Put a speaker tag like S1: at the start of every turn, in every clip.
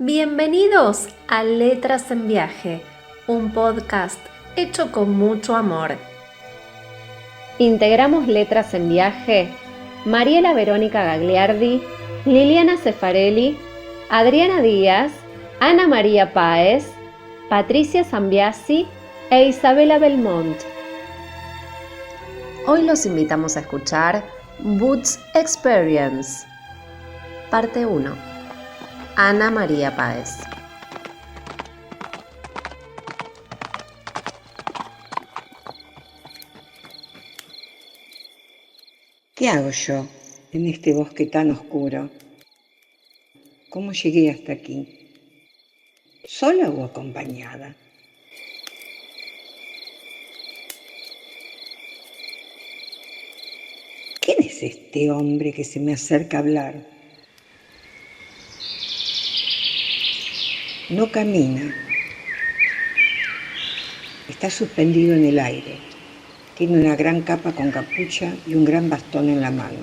S1: Bienvenidos a Letras en Viaje, un podcast hecho con mucho amor. Integramos Letras en Viaje Mariela Verónica Gagliardi, Liliana Cefarelli, Adriana Díaz, Ana María Páez, Patricia Zambiasi e Isabela Belmont. Hoy los invitamos a escuchar Boots Experience, parte 1. Ana María Páez.
S2: ¿Qué hago yo en este bosque tan oscuro? ¿Cómo llegué hasta aquí? ¿Sola o acompañada? ¿Quién es este hombre que se me acerca a hablar? No camina. Está suspendido en el aire. Tiene una gran capa con capucha y un gran bastón en la mano.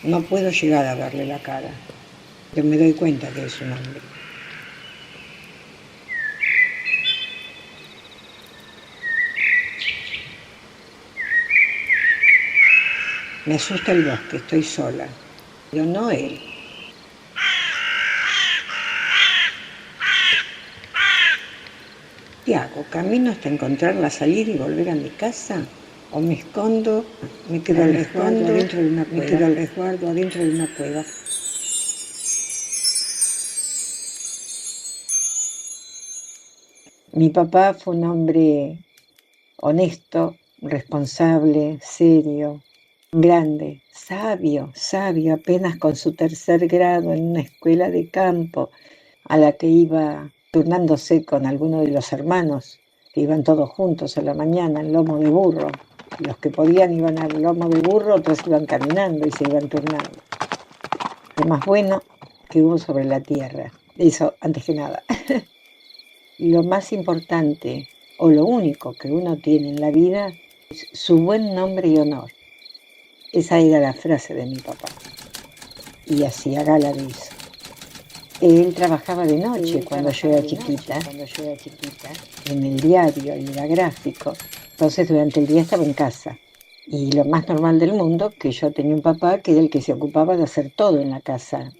S2: No puedo llegar a verle la cara, pero me doy cuenta que es un hombre. Me asusta el bosque, estoy sola, pero no él. ¿Qué hago? ¿Camino hasta encontrar la salida y volver a mi casa? ¿O me escondo, me quedo al resguardo adentro de una cueva? Mi papá fue un hombre honesto, responsable, serio, grande, sabio, apenas con su 3er grado en una escuela de campo a la que iba turnándose con alguno de los hermanos, que iban todos juntos a la mañana en lomo de burro. Los que podían iban al lomo de burro, otros iban caminando y se iban turnando. Lo más bueno que hubo sobre la tierra, eso antes que nada. Lo más importante, o lo único que uno tiene en la vida, es su buen nombre y honor. Esa era la frase de mi papá, y hacía gala de eso. Él trabajaba de noche cuando yo era chiquita, en el diario, y era gráfico. Entonces durante el día estaba en casa. Y lo más normal del mundo, que yo tenía un papá que era el que se ocupaba de hacer todo en la casa.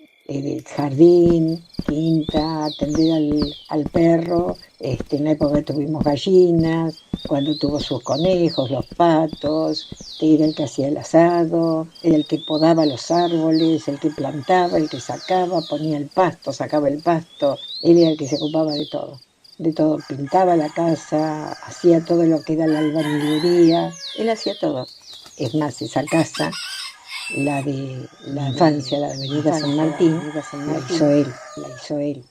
S2: Jardín, quinta, atender al perro. En la época tuvimos gallinas, cuando tuvo sus conejos, los patos. Era el que hacía el asado, era el que podaba los árboles, el que plantaba, el que sacaba, ponía el pasto, sacaba el pasto. Él era el que se ocupaba de todo. De todo, pintaba la casa, hacía todo lo que era la albañilería, él hacía todo. Es más, esa casa, la de la infancia, la de Avenida San Martín, la hizo él.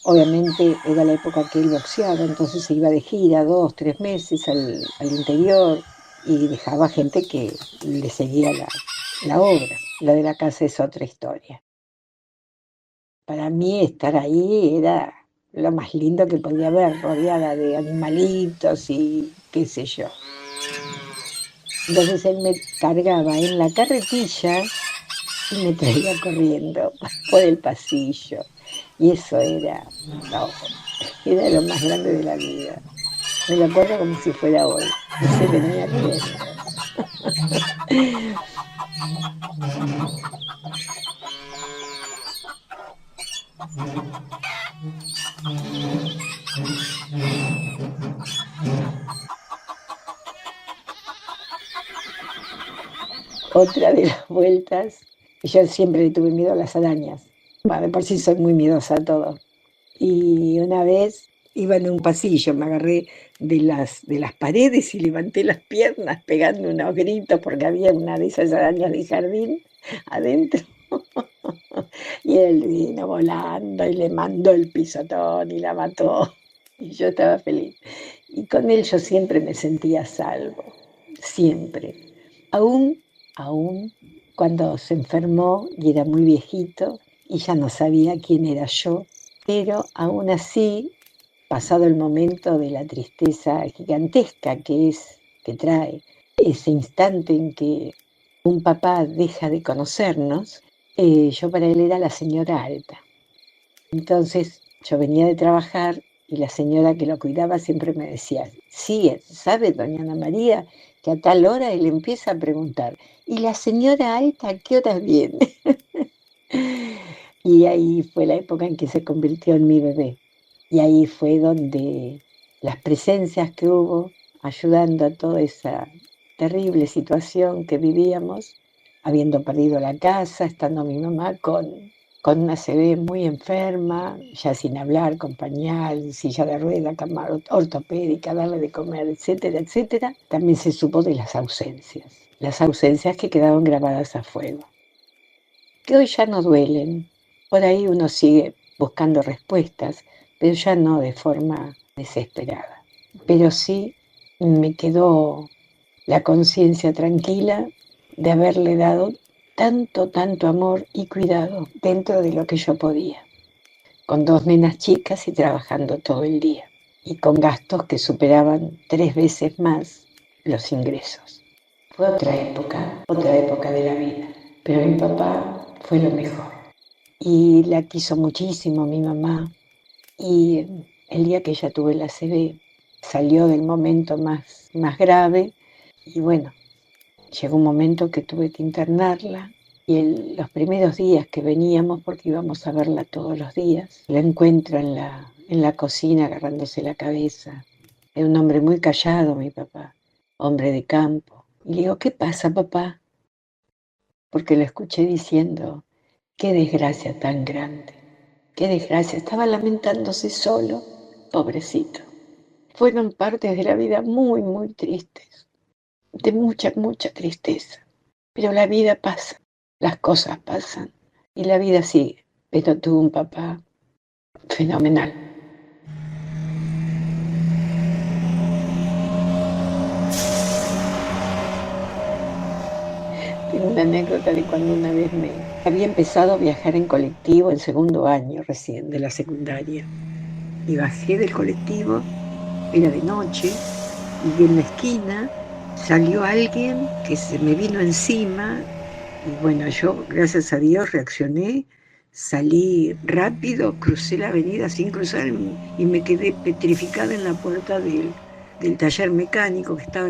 S2: Obviamente era la época que él boxeaba, entonces se iba de gira 2, 3 meses al interior y dejaba gente que le seguía la obra. La de la casa es otra historia. Para mí estar ahí era lo más lindo que podía haber, rodeada de animalitos y qué sé yo. Entonces él me cargaba en la carretilla y me traía corriendo por el pasillo. Y eso era lo más grande de la vida. Me lo acuerdo como si fuera hoy. Y se venía corriendo. Otra de las vueltas, yo siempre le tuve miedo a las arañas. Bueno, de por sí soy muy miedosa a todo. Y una vez iba en un pasillo, me agarré de las paredes y levanté las piernas pegando unos gritos porque había una de esas arañas de jardín adentro. Y él vino volando y le mandó el pisotón y la mató. Y yo estaba feliz. Y con él yo siempre me sentía a salvo, siempre. Aún cuando se enfermó y era muy viejito y ya no sabía quién era yo, pero aún así, pasado el momento de la tristeza gigantesca que trae ese instante en que un papá deja de conocernos, yo para él era la señora alta. Entonces yo venía de trabajar y la señora que lo cuidaba siempre me decía, sí, ¿sabe, doña Ana María, que a tal hora él empieza a preguntar, ¿y la señora alta a qué horas viene? Y ahí fue la época en que se convirtió en mi bebé. Y ahí fue donde las presencias que hubo ayudando a toda esa terrible situación que vivíamos, habiendo perdido la casa, estando mi mamá con una CB muy enferma, ya sin hablar, con pañal, silla de rueda, cama ortopédica, darle de comer, etcétera, etcétera. También se supo de las ausencias que quedaron grabadas a fuego, que hoy ya no duelen. Por ahí uno sigue buscando respuestas, pero ya no de forma desesperada. Pero sí me quedó la conciencia tranquila de haberle dado tanto, tanto amor y cuidado dentro de lo que yo podía, con 2 nenas chicas y trabajando todo el día, y con gastos que superaban 3 veces más los ingresos. Fue otra época de la vida, pero mi papá fue lo mejor. Y la quiso muchísimo mi mamá, y el día que ella tuvo el ACV salió del momento más grave, y bueno, llegó un momento que tuve que internarla, y los primeros días que veníamos, porque íbamos a verla todos los días, la encuentro en la cocina agarrándose la cabeza. Era un hombre muy callado, mi papá, hombre de campo. Y le digo, ¿qué pasa, papá? Porque lo escuché diciendo, qué desgracia tan grande, qué desgracia. Estaba lamentándose solo, pobrecito. Fueron partes de la vida muy, muy tristes, de mucha, mucha tristeza. Pero la vida pasa, las cosas pasan y la vida sigue. Pero tuvo un papá fenomenal. Tengo una anécdota de cuando una vez me había empezado a viajar en colectivo en segundo año recién de la secundaria. Y bajé del colectivo, era de noche, y en la esquina salió alguien que se me vino encima. Y bueno, yo, gracias a Dios, reaccioné, salí rápido, crucé la avenida sin cruzar y me quedé petrificada en la puerta del taller mecánico que estaba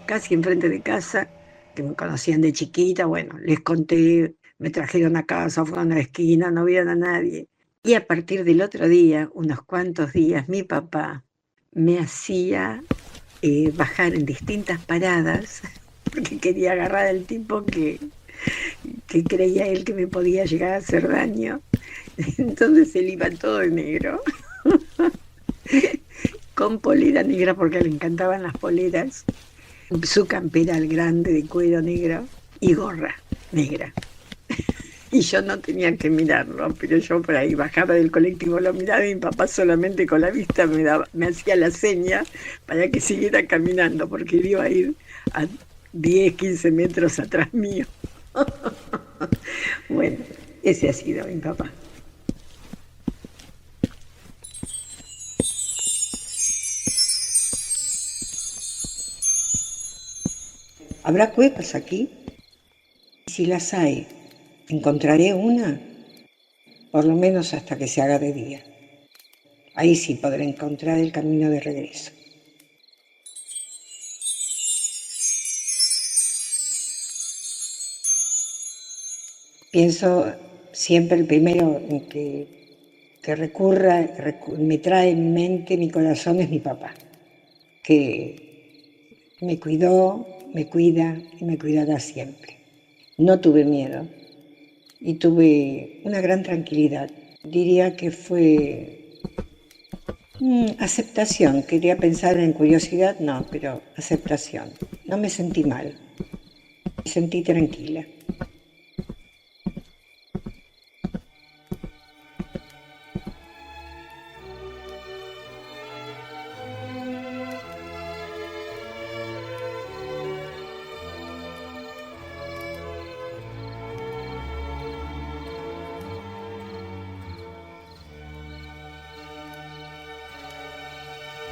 S2: casi enfrente de casa, que me conocían de chiquita. Bueno, les conté, me trajeron a casa, fueron a la esquina, no vieron a nadie. Y a partir del otro día, unos cuantos días, mi papá me hacía bajar en distintas paradas porque quería agarrar al tipo que creía él que me podía llegar a hacer daño. Entonces él iba todo de negro, con polera negra porque le encantaban las poleras, su campera al grande de cuero negro y gorra negra. Y yo no tenía que mirarlo, pero yo por ahí bajaba del colectivo, lo miraba y mi papá solamente con la vista me hacía la seña para que siguiera caminando, porque él iba a ir a 10, 15 metros atrás mío. Bueno, ese ha sido mi papá.
S3: ¿Habrá cuevas aquí? Si las hay, ¿encontraré una? Por lo menos hasta que se haga de día. Ahí sí podré encontrar el camino de regreso. Pienso siempre el primero en que recurra, me trae en mente mi corazón es mi papá, que me cuidó, me cuida y me cuidará siempre. No tuve miedo y tuve una gran tranquilidad. Diría que fue aceptación. Quería pensar en curiosidad, no, pero aceptación. No me sentí mal, me sentí tranquila.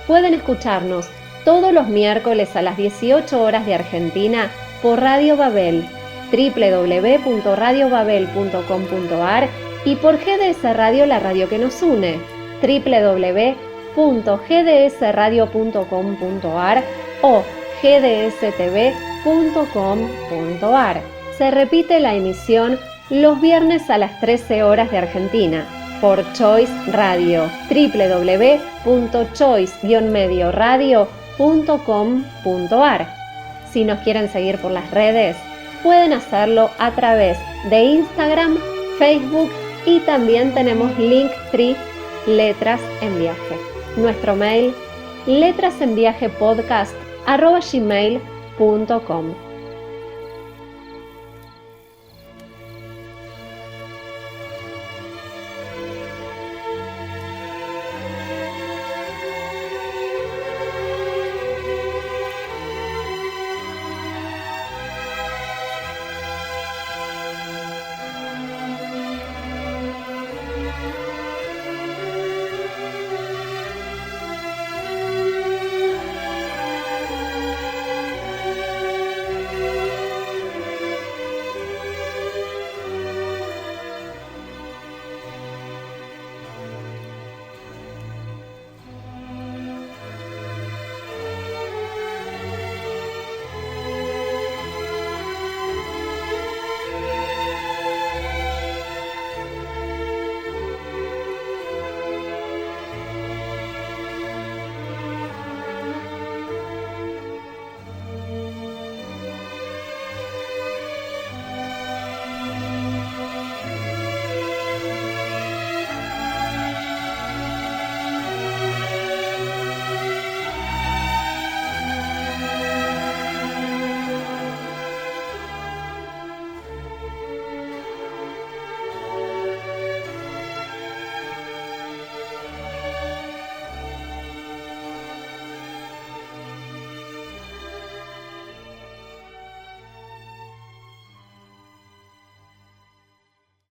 S1: Pueden escucharnos todos los miércoles a las 18 horas de Argentina por Radio Babel www.radiobabel.com.ar y por GDS Radio, la radio que nos une, www.gdsradio.com.ar o gdstv.com.ar. Se repite la emisión los viernes a las 13 horas de Argentina por Choice Radio, www.choice-medioradio.com.ar. Si nos quieren seguir por las redes, pueden hacerlo a través de Instagram, Facebook y también tenemos Linktree Letras en Viaje. Nuestro mail letrasenviajepodcast@gmail.com.